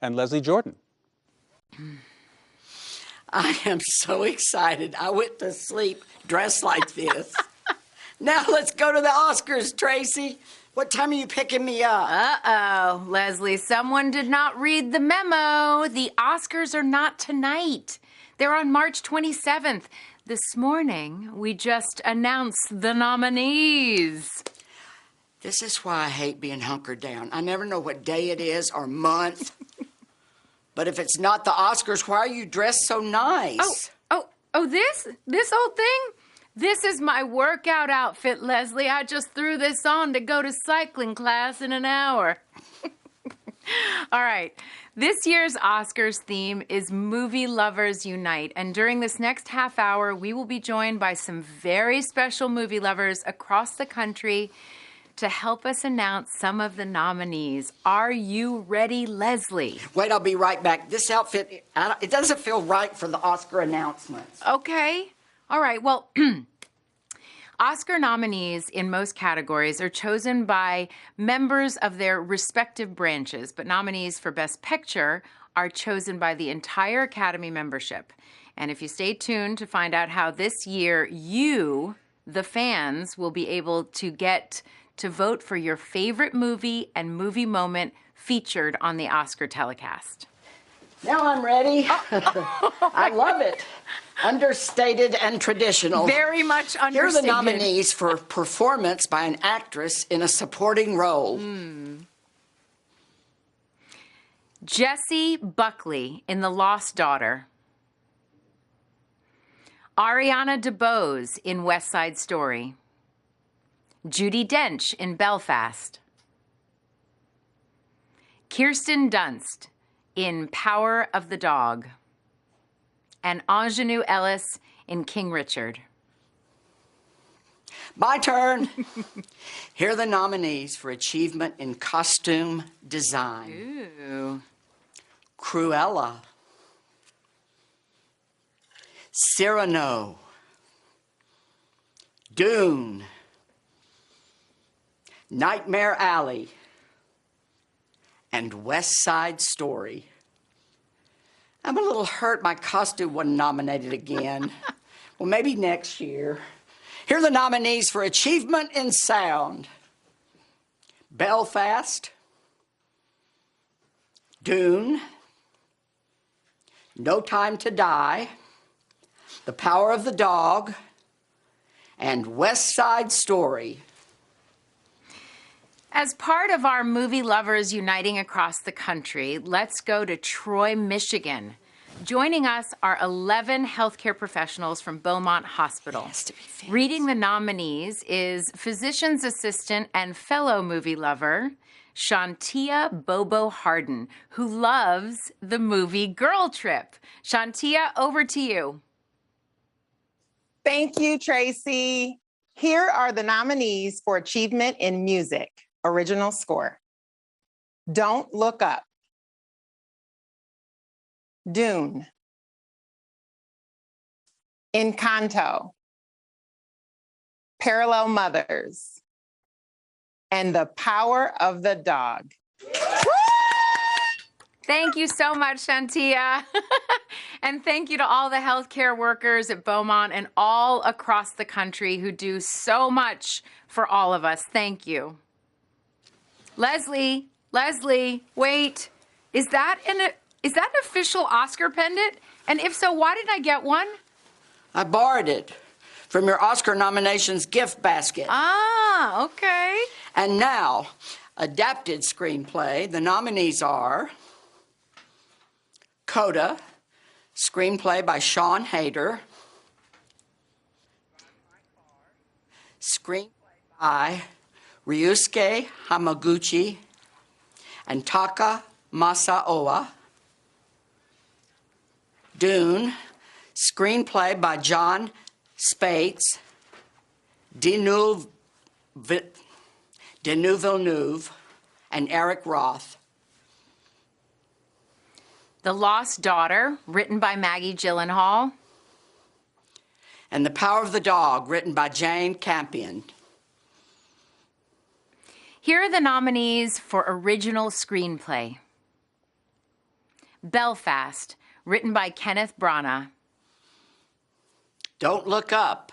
and Leslie Jordan. I am so excited. I went to sleep dressed like this. Now let's go to the Oscars, Tracee. What time are you picking me up? Uh-oh, Leslie, someone did not read the memo. The Oscars are not tonight. They're on March 27th. This morning, we just announced the nominees. This is why I hate being hunkered down. I never know what day it is or month. But if it's not the Oscars, why are you dressed so nice? This old thing? This is my workout outfit, Leslie. I just threw this on to go to cycling class in an hour. All right. This year's Oscars theme is Movie Lovers Unite. And during this next half hour, we will be joined by some very special movie lovers across the country to help us announce some of the nominees. Are you ready, Leslie? Wait, I'll be right back. This outfit, it doesn't feel right for the Oscar announcements. Okay. All right. Well, Oscar nominees in most categories are chosen by members of their respective branches, but nominees for Best Picture are chosen by the entire Academy membership. And if you stay tuned to find out how this year you, the fans, will be able to get to vote for your favorite movie and movie moment featured on the Oscar telecast. Now I'm ready. I love it. Understated and traditional. Very much understated. Here are the nominees for performance by an actress in a supporting role. Jessie Buckley in The Lost Daughter. Ariana DeBose in West Side Story. Judi Dench in Belfast. Kirsten Dunst in Power of the Dog. And Ingenue Ellis in King Richard. My turn. Here are the nominees for achievement in costume design. Ooh. Cruella. Cyrano. Dune. Nightmare Alley. And West Side Story. I'm a little hurt my costume wasn't nominated again. Well, maybe next year. Here are the nominees for achievement in sound. Belfast. Dune. No Time to Die. The Power of the Dog. And West Side Story. As part of our movie lovers uniting across the country, let's go to Troy, Michigan. Joining us are 11 healthcare professionals from Beaumont Hospital. Reading the nominees is physician's assistant and fellow movie lover, Shantia Bobo Harden, who loves the movie Girl Trip. Shantia, over to you. Thank you, Tracee. Here are the nominees for achievement in music. Original score. Don't Look Up. Dune. Encanto. Parallel Mothers. And The Power of the Dog. Thank you so much, Shantia. And thank you to all the healthcare workers at Beaumont and all across the country who do so much for all of us. Thank you. Leslie, wait. Is that an official Oscar pendant? And if so, why didn't I get one? I borrowed it from your Oscar nominations gift basket. Ah, okay. And now, adapted screenplay. The nominees are Coda, screenplay by Sean Hayter. Screenplay by Ryusuke Hamaguchi and Taka Masaoka. Dune, screenplay by John Spates, Denis Villeneuve, and Eric Roth. The Lost Daughter, written by Maggie Gyllenhaal. And The Power of the Dog, written by Jane Campion. Here are the nominees for original screenplay. Belfast, written by Kenneth Branagh. Don't Look Up.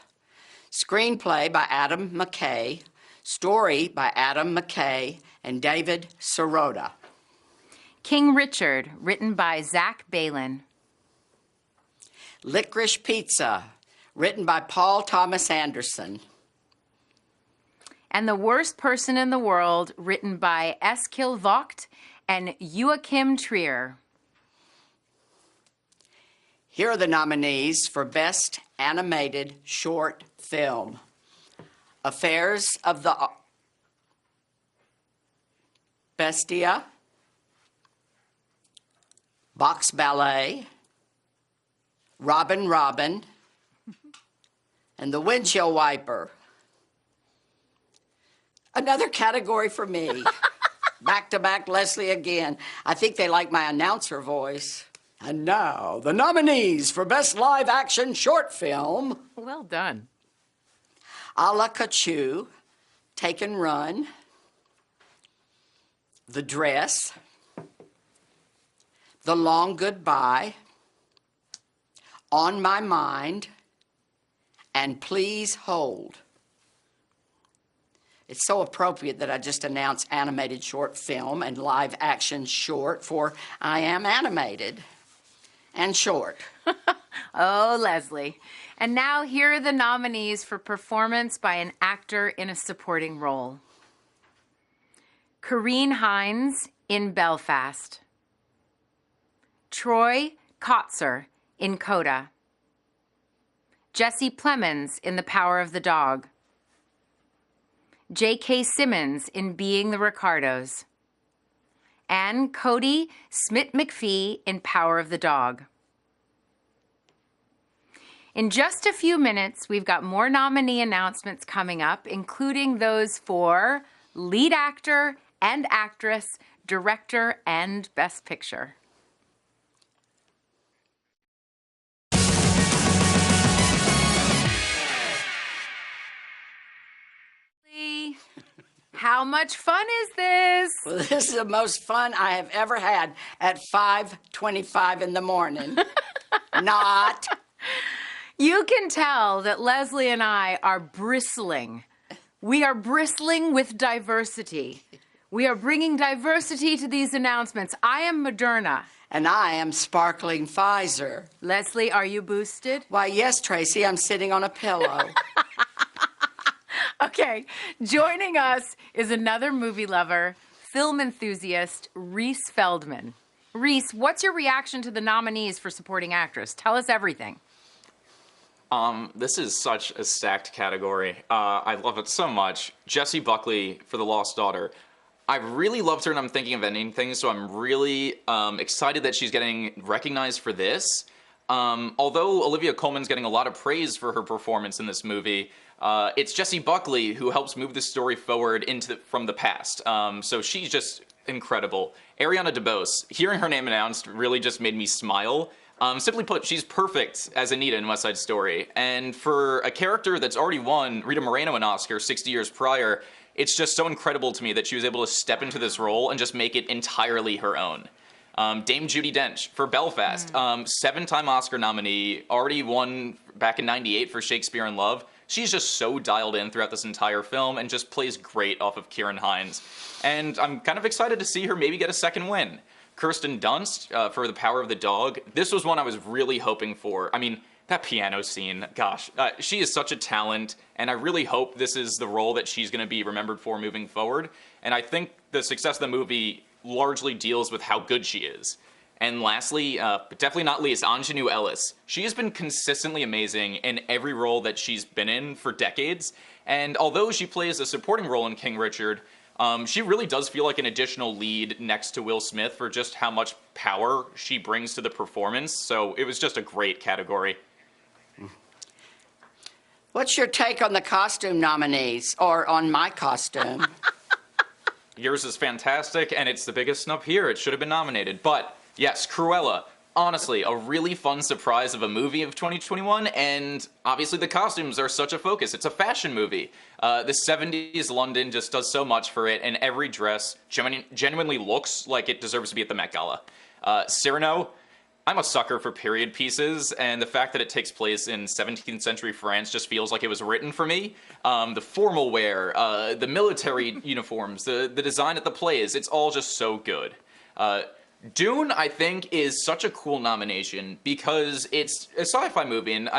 Screenplay by Adam McKay. Story by Adam McKay and David Sirota. King Richard, written by Zach Balin. Licorice Pizza, written by Paul Thomas Anderson. And The Worst Person in the World, written by Eskil Vogt and Joachim Trier. Here are the nominees for Best Animated Short Film. Affairs of the Bestia, Box Ballet, Robin Robin, and The Windshield Wiper. Another category for me. Back to back Leslie again. I think they like my announcer voice. And now, the nominees for Best Live Action Short Film. Well done. A la Cachu, Take and Run, The Dress, The Long Goodbye, On My Mind, and Please Hold. It's so appropriate that I just announced animated short film and live action short, for I am animated and short. Oh, Leslie. And now here are the nominees for performance by an actor in a supporting role. Corinne Hines in Belfast. Troy Kotzer in Coda. Jesse Plemons in The Power of the Dog. J.K. Simmons in Being the Ricardos. And Cody Smith-McPhee in Power of the Dog. In just a few minutes, we've got more nominee announcements coming up, including those for lead actor and actress, director, and Best Picture. How much fun is this? Well, this is the most fun I have ever had at 5:25 in the morning. Not. You can tell that Leslie and I are bristling. We are bristling with diversity. We are bringing diversity to these announcements. I am Moderna. And I am sparkling Pfizer. Leslie, are you boosted? Why, yes, Tracee, I'm sitting on a pillow. Okay, joining us is another movie lover, film enthusiast, Reese Feldman. Reese, what's your reaction to the nominees for supporting actress? Tell us everything. This is such a stacked category. I love it so much. Jessie Buckley for The Lost Daughter. I really loved her and I'm thinking of ending things, so I'm really excited that she's getting recognized for this. Although Olivia Colman's getting a lot of praise for her performance in this movie, it's Jessie Buckley who helps move the story forward from the past. So she's just incredible. Ariana DeBose, hearing her name announced really just made me smile. Simply put, she's perfect as Anita in West Side Story. And for a character that's already won Rita Moreno an Oscar 60 years prior, it's just so incredible to me that she was able to step into this role and just make it entirely her own. Dame Judi Dench for Belfast, 7-time Oscar nominee, already won back in '98 for Shakespeare in Love. She's just so dialed in throughout this entire film and just plays great off of Kieran Hines. And I'm kind of excited to see her maybe get a second win. Kirsten Dunst for The Power of the Dog. This was one I was really hoping for. I mean, that piano scene, gosh, she is such a talent, and I really hope this is the role that she's going to be remembered for moving forward. And I think the success of the movie largely deals with how good she is. And lastly, but definitely not least, Anjanou Ellis. She has been consistently amazing in every role that she's been in for decades, and although she plays a supporting role in King Richard, she really does feel like an additional lead next to Will Smith for just how much power she brings to the performance, so it was just a great category. What's your take on the costume nominees, or on my costume? Yours is fantastic, and it's the biggest snub here. It should have been nominated. But, yes, Cruella. Honestly, a really fun surprise of a movie of 2021, and obviously the costumes are such a focus. It's a fashion movie. The 70s London just does so much for it, and every dress genuinely looks like it deserves to be at the Met Gala. Cyrano, I'm a sucker for period pieces, and the fact that it takes place in 17th century France just feels like it was written for me. The formal wear, the military uniforms, the design at the plays, it's all just so good. Dune, I think, is such a cool nomination because it's a sci-fi movie, and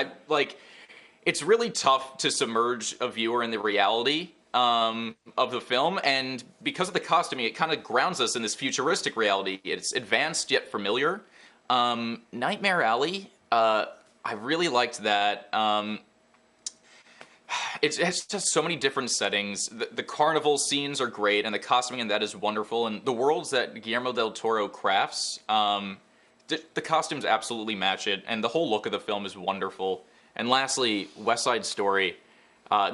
it's really tough to submerge a viewer in the reality of the film, and because of the costuming, it kind of grounds us in this futuristic reality. It's advanced yet familiar. Nightmare Alley, I really liked that. It's just so many different settings. The carnival scenes are great, and the costuming in that is wonderful. And the worlds that Guillermo del Toro crafts, the costumes absolutely match it, and the whole look of the film is wonderful. And lastly, West Side Story.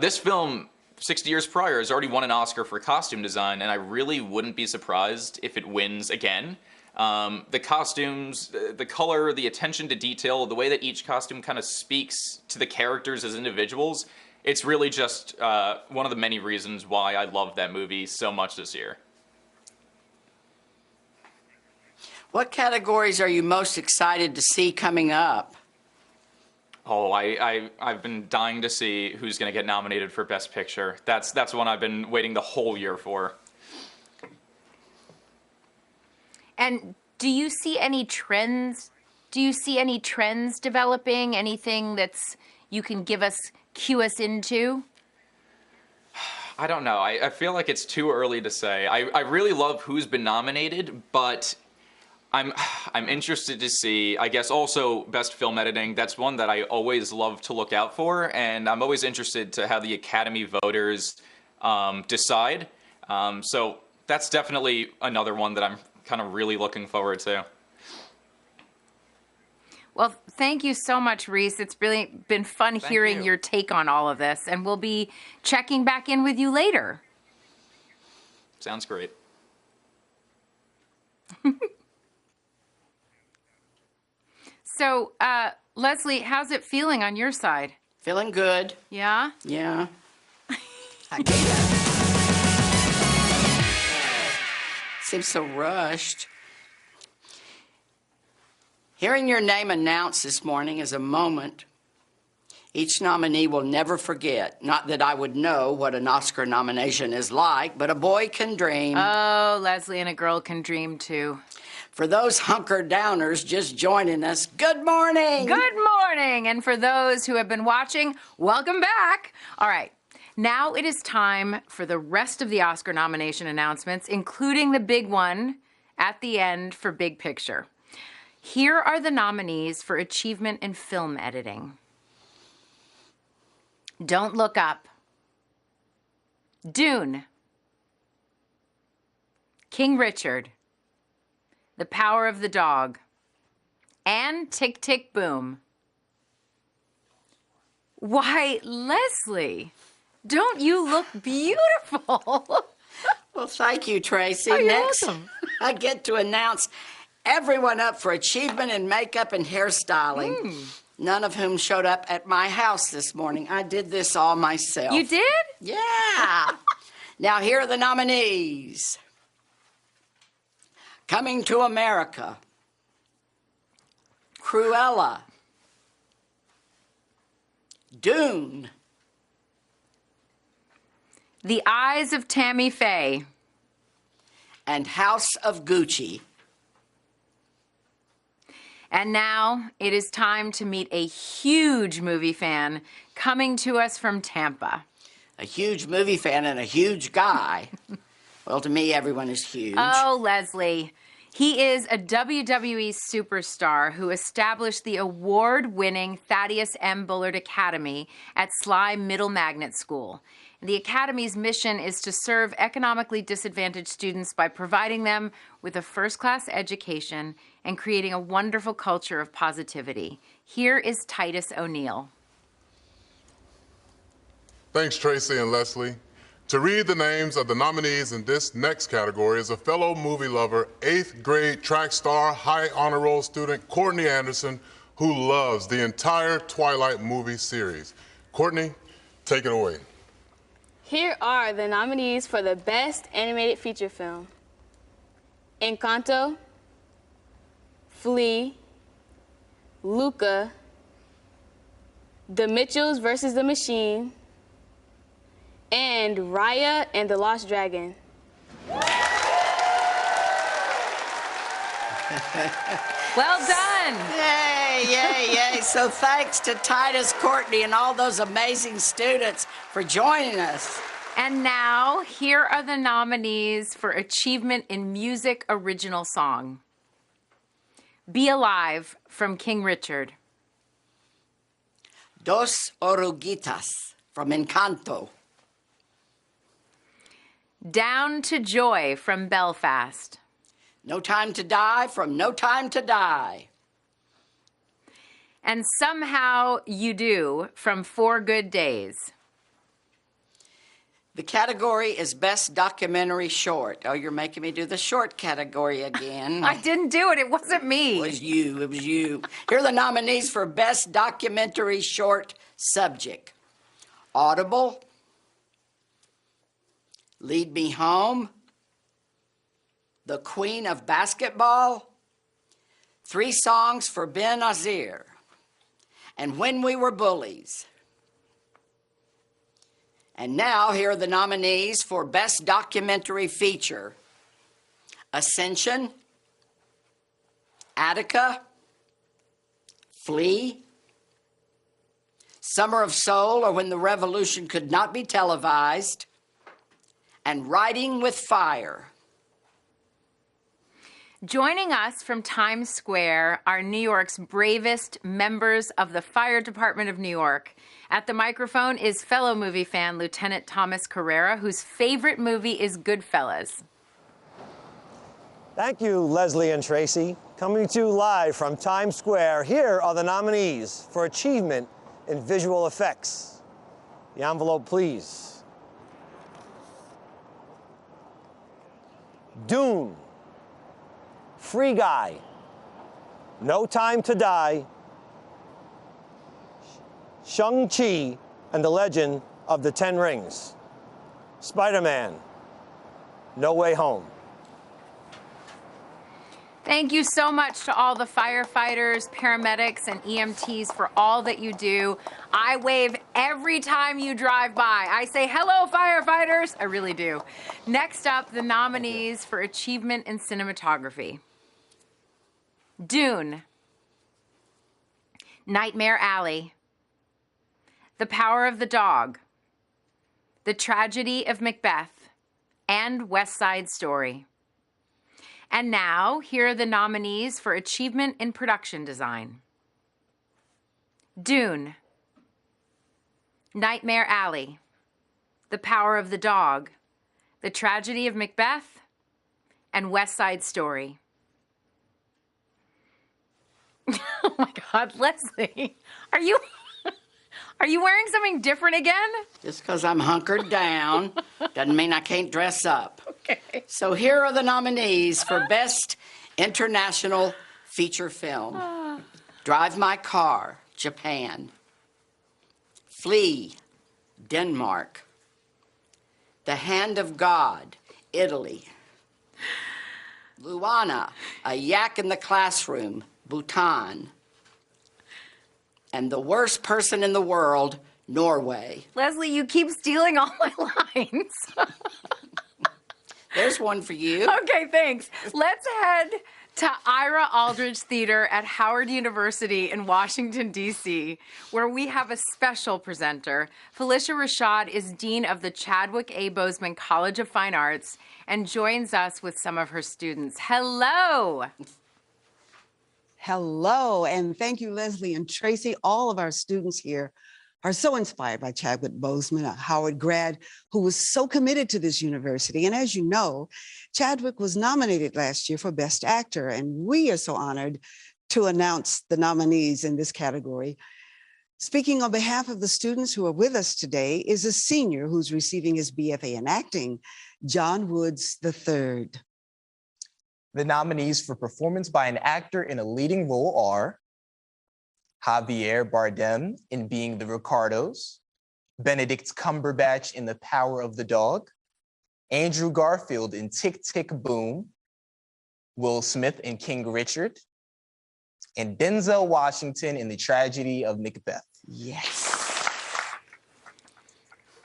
This film, 60 years prior, has already won an Oscar for costume design, and I really wouldn't be surprised if it wins again. The costumes, the color, the attention to detail, the way that each costume kind of speaks to the characters as individuals, it's really just one of the many reasons why I love that movie so much this year. What categories are you most excited to see coming up? Oh, I've been dying to see who's going to get nominated for Best Picture. That's one I've been waiting the whole year for. And do you see any trends? Do you see any trends developing? Anything that's you can cue us into? I don't know. I feel like it's too early to say. I really love who's been nominated, but I'm interested to see, I guess, also Best Film Editing. That's one that I always love to look out for, and I'm always interested to how the Academy voters decide. So that's definitely another one that I'm kind of really looking forward to. Well, thank you so much, Reese. It's really been fun hearing your take on all of this, and we'll be checking back in with you later. Sounds great. So, Leslie, how's it feeling on your side? Feeling good. Yeah? Yeah. I get that. Seems so rushed. Hearing your name announced this morning is a moment each nominee will never forget. Not that I would know what an Oscar nomination is like, but a boy can dream. Oh, Leslie, and a girl can dream too. For those hunker-downers just joining us, good morning. Good morning. And for those who have been watching, welcome back. All right. Now it is time for the rest of the Oscar nomination announcements, including the big one at the end for Big Picture. Here are the nominees for Achievement in Film Editing. Don't Look Up, Dune, King Richard, The Power of the Dog, and Tick, Tick, Boom. Why, Leslie, don't you look beautiful? Well, thank you, Tracee. Oh, you're Next, welcome. I get to announce everyone up for achievement in makeup and hairstyling, none of whom showed up at my house this morning. I did this all myself. You did? Yeah. Now, here are the nominees. Coming to America, Cruella, Dune, The Eyes of Tammy Faye, and House of Gucci. And now it is time to meet a huge movie fan coming to us from Tampa. A huge movie fan and a huge guy. Well, to me, everyone is huge. Oh, Leslie. He is a WWE superstar who established the award-winning Thaddeus M. Bullard Academy at Sly Middle Magnet School. The Academy's mission is to serve economically disadvantaged students by providing them with a first-class education and creating a wonderful culture of positivity. Here is Titus O'Neill. Thanks, Tracee and Leslie. To read the names of the nominees in this next category is a fellow movie lover, 8th grade track star, high honor roll student, Courtney Anderson, who loves the entire Twilight movie series. Courtney, take it away. Here are the nominees for the Best Animated Feature Film: Encanto, Flea, Luca, The Mitchells versus the Machine, and Raya and the Lost Dragon. Well done. Yay, yay, yay. So thanks to Titus, Courtney, and all those amazing students for joining us. And now, here are the nominees for Achievement in Music Original Song. Be Alive from King Richard. Dos Oruguitas from Encanto. Down to Joy from Belfast. No Time to Die from No Time to Die. And Somehow You Do from 4 Good Days. The category is Best Documentary Short. Oh, you're making me do the short category again. I didn't do it. It wasn't me. It was you. It was you. Here are the nominees for Best Documentary Short Subject. Audible, Lead Me Home, The Queen of Basketball, 3 Songs for Ben Azir, and When We Were Bullies. And now, here are the nominees for Best Documentary Feature. Ascension, Attica, Flea, Summer of Soul, or When the Revolution Could Not Be Televised, and Riding with Fire. Joining us from Times Square are New York's bravest members of the Fire Department of New York. At the microphone is fellow movie fan Lieutenant Thomas Carrera, whose favorite movie is Goodfellas. Thank you, Leslie and Tracee. Coming to you live from Times Square, here are the nominees for Achievement in Visual Effects. The envelope, please. Dune, Free Guy, No Time to Die, Shang-Chi and the Legend of the Ten Rings, Spider-Man, No Way Home. Thank you so much to all the firefighters, paramedics, and EMTs for all that you do. I wave every time you drive by. I say, hello, firefighters. I really do. Next up, the nominees for Achievement in Cinematography. Dune, Nightmare Alley, The Power of the Dog, The Tragedy of Macbeth, and West Side Story. And now, here are the nominees for Achievement in Production Design. Dune, Nightmare Alley, The Power of the Dog, The Tragedy of Macbeth, and West Side Story. Oh my God, Leslie, are you wearing something different again? Just because I'm hunkered down doesn't mean I can't dress up. Okay. So here are the nominees for Best International Feature Film. Drive My Car, Japan. Flea, Denmark. The Hand of God, Italy. Luana, A Yak in the Classroom, Bhutan. And The Worst Person in the World, Norway. Leslie, you keep stealing all my lines. There's one for you. Okay, thanks. Let's head to Ira Aldridge Theater at Howard University in Washington, D.C., where we have a special presenter. Felicia Rashad is Dean of the Chadwick A. Boseman College of Fine Arts and joins us with some of her students. Hello. Hello, and thank you, Leslie and Tracee. All of our students here are so inspired by Chadwick Boseman, a Howard grad who was so committed to this university. And as you know, Chadwick was nominated last year for Best Actor, and we are so honored to announce the nominees in this category. Speaking on behalf of the students who are with us today is a senior who's receiving his BFA in acting, John Woods III. The nominees for performance by an actor in a leading role are Javier Bardem in Being the Ricardos, Benedict Cumberbatch in The Power of the Dog, Andrew Garfield in Tick, Tick, Boom, Will Smith in King Richard, and Denzel Washington in The Tragedy of Macbeth. Yes.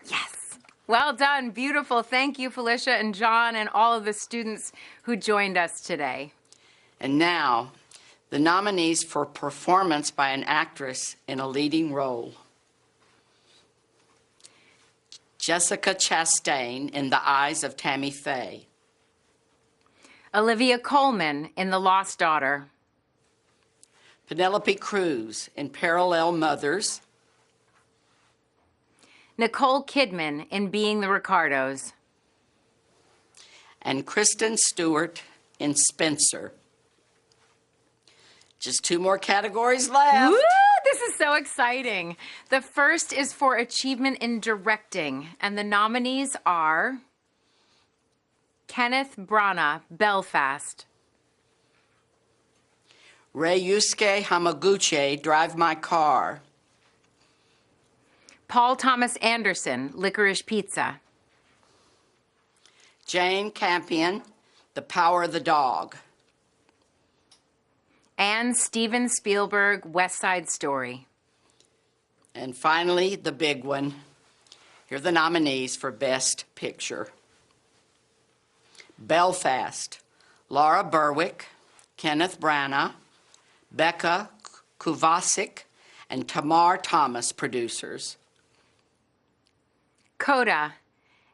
Yes. Well done. Beautiful. Thank you, Felicia and John and all of the students who joined us today. And now, the nominees for performance by an actress in a leading role. Jessica Chastain in The Eyes of Tammy Faye. Olivia Colman in The Lost Daughter. Penelope Cruz in Parallel Mothers. Nicole Kidman in Being the Ricardos. And Kristen Stewart in Spencer. Just 2 more categories left. Woo! This is so exciting. The first is for achievement in directing, and the nominees are Kenneth Branagh, Belfast. Ryusuke Hamaguchi, Drive My Car. Paul Thomas Anderson, Licorice Pizza. Jane Campion, The Power of the Dog. And Steven Spielberg, West Side Story. And finally, the big one. Here are the nominees for Best Picture. Belfast, Laura Berwick, Kenneth Branagh, Becca Kovacic, and Tamar Thomas, producers. Coda,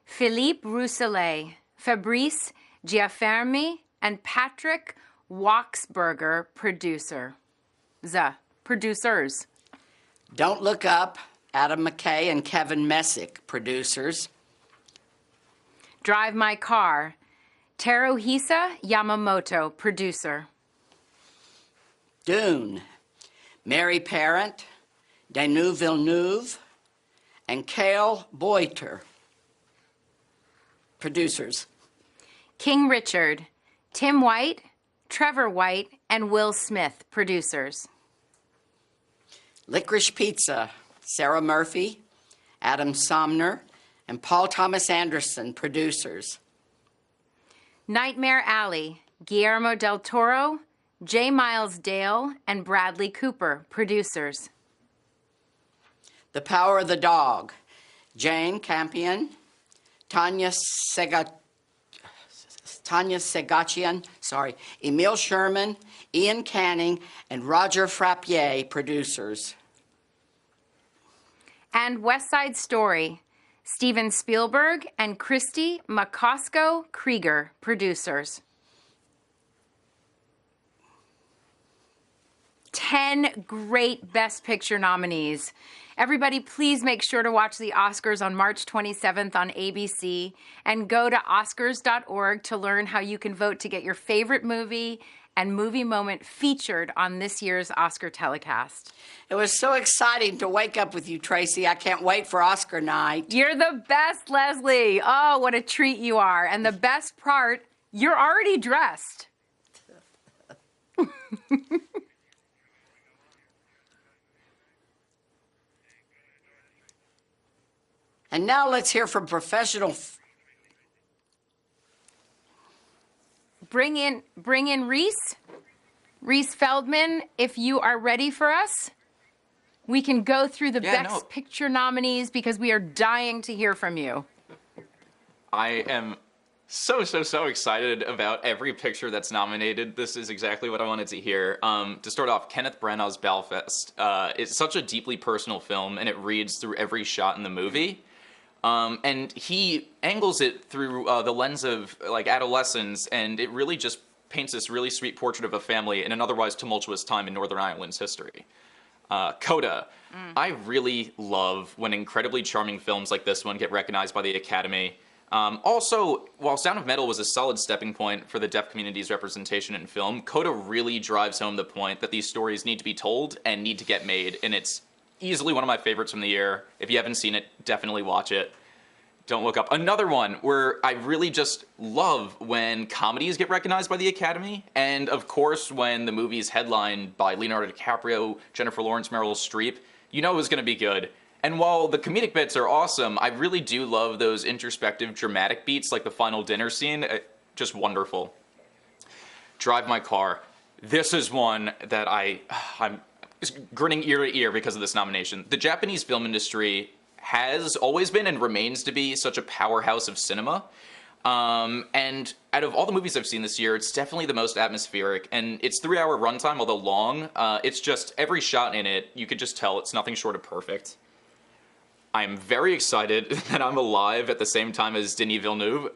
Philippe Rousselet, Fabrice Giaffermi, and Patrick Waxberger, producers. Don't Look Up, Adam McKay and Kevin Messick, producers. Drive My Car, Teruhisa Yamamoto, producer. Dune, Mary Parent, Denis Villeneuve, and Cale Boiter, producers. King Richard, Tim White, Trevor White, and Will Smith, producers. Licorice Pizza, Sarah Murphy, Adam Somner, and Paul Thomas Anderson, producers. Nightmare Alley, Guillermo del Toro, J. Miles Dale, and Bradley Cooper, producers. The Power of the Dog, Jane Campion, Tanya Segachian, Emil Sherman, Ian Canning, and Roger Frappier, producers. And West Side Story, Steven Spielberg and Christy McCosco Krieger, producers. 10 great Best Picture nominees. Everybody, please make sure to watch the Oscars on March 27th on ABC and go to oscars.org to learn how you can vote to get your favorite movie and movie moment featured on this year's Oscar telecast. It was so exciting to wake up with you, Tracee. I can't wait for Oscar night. You're the best, Leslie. Oh, what a treat you are. And the best part, you're already dressed. And now let's hear from professional. Bring in Reese Feldman, if you are ready for us. We can go through the Best Picture nominees because we are dying to hear from you. I am so excited about every picture that's nominated. This is exactly what I wanted to hear. To start off, Kenneth Branagh's Belfast. It's such a deeply personal film, and it reads through every shot in the movie. And he angles it through the lens of like adolescence, and it really just paints this really sweet portrait of a family in an otherwise tumultuous time in Northern Ireland's history. Coda. I really love when incredibly charming films like this one get recognized by the Academy. Also, while Sound of Metal was a solid stepping point for the deaf community's representation in film, Coda really drives home the point that these stories need to be told and need to get made, and it's easily one of my favorites from the year. If you haven't seen it, definitely watch it. Don't Look Up. Another one where I really just love when comedies get recognized by the Academy, and of course when the movie is headlined by Leonardo DiCaprio, Jennifer Lawrence, Meryl Streep, you know it was going to be good. And while the comedic bits are awesome, I really do love those introspective, dramatic beats like the final dinner scene. Just wonderful. Drive My Car. This is one that I'm grinning ear to ear because of this nomination. The Japanese film industry has always been and remains to be such a powerhouse of cinema. And out of all the movies I've seen this year, it's definitely the most atmospheric, and its 3-hour runtime, although long, it's just every shot in it, you could just tell it's nothing short of perfect. I'm very excited that I'm alive at the same time as Denis Villeneuve,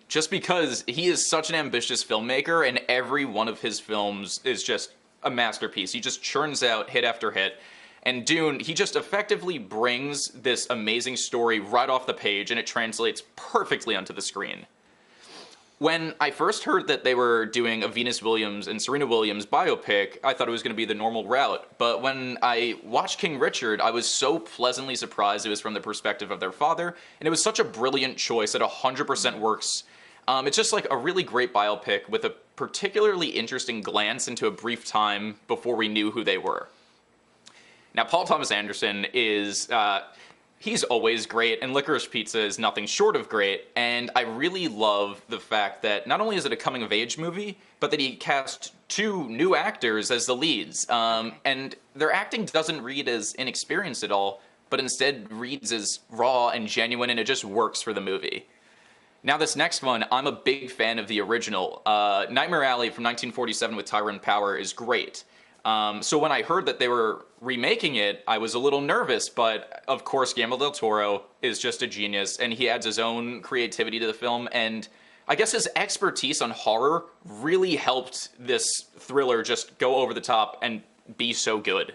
just because he is such an ambitious filmmaker, and every one of his films is just a masterpiece. He just churns out hit after hit. And Dune, he just effectively brings this amazing story right off the page, and it translates perfectly onto the screen. When I first heard that they were doing a Venus Williams and Serena Williams biopic, I thought it was going to be the normal route. But when I watched King Richard, I was so pleasantly surprised it was from the perspective of their father, and it was such a brilliant choice that 100% works. It's just like a really great biopic with a particularly interesting glance into a brief time before we knew who they were. Now, Paul Thomas Anderson is, he's always great, and Licorice Pizza is nothing short of great, and I really love the fact that not only is it a coming-of-age movie, but that he cast 2 new actors as the leads, and their acting doesn't read as inexperienced at all, but instead reads as raw and genuine, and it just works for the movie. Now, this next one, I'm a big fan of the original. Nightmare Alley from 1947 with Tyrone Power is great. So when I heard that they were remaking it, I was a little nervous, but of course Guillermo del Toro is just a genius, and he adds his own creativity to the film, and I guess his expertise on horror really helped this thriller just go over the top and be so good.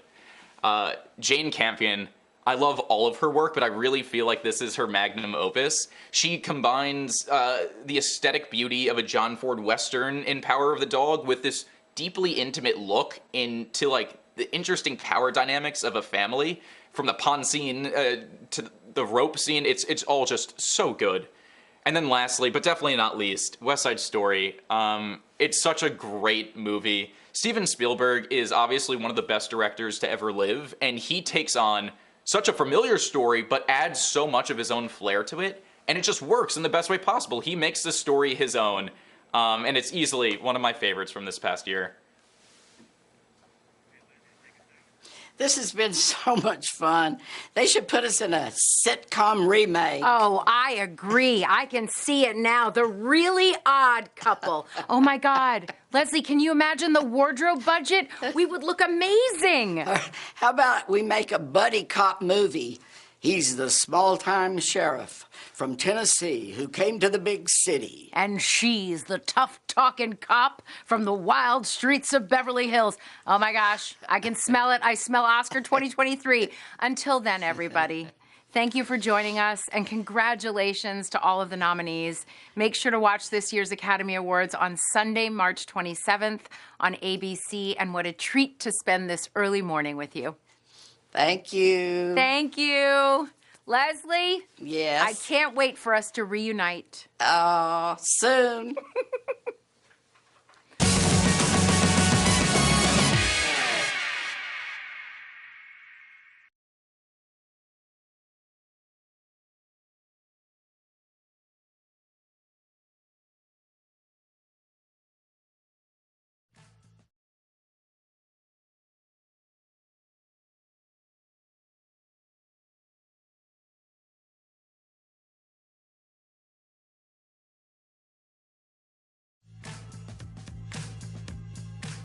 Jane Campion, I love all of her work, but I really feel like this is her magnum opus. She combines the aesthetic beauty of a John Ford Western in Power of the Dog with this deeply intimate look into like the interesting power dynamics of a family, from the pond scene to the rope scene. It's all just so good. And then lastly, but definitely not least, West Side Story. It's such a great movie. Steven Spielberg is obviously one of the best directors to ever live, and he takes on such a familiar story but adds so much of his own flair to it, and it just works in the best way possible. He makes the story his own. And it's easily one of my favorites from this past year. This has been so much fun. They should put us in a sitcom remake. Oh, I agree. I can see it now. The Really Odd Couple. Oh my God. Leslie, can you imagine the wardrobe budget? We would look amazing. How about we make a buddy cop movie? He's the small-time sheriff from Tennessee who came to the big city. And she's the tough-talking cop from the wild streets of Beverly Hills. Oh my gosh, I can smell it. I smell Oscar 2023. Until then, everybody, thank you for joining us, and congratulations to all of the nominees. Make sure to watch this year's Academy Awards on Sunday, March 27th on ABC, and what a treat to spend this early morning with you. Thank you. Thank you. Leslie? Yes? I can't wait for us to reunite. Soon.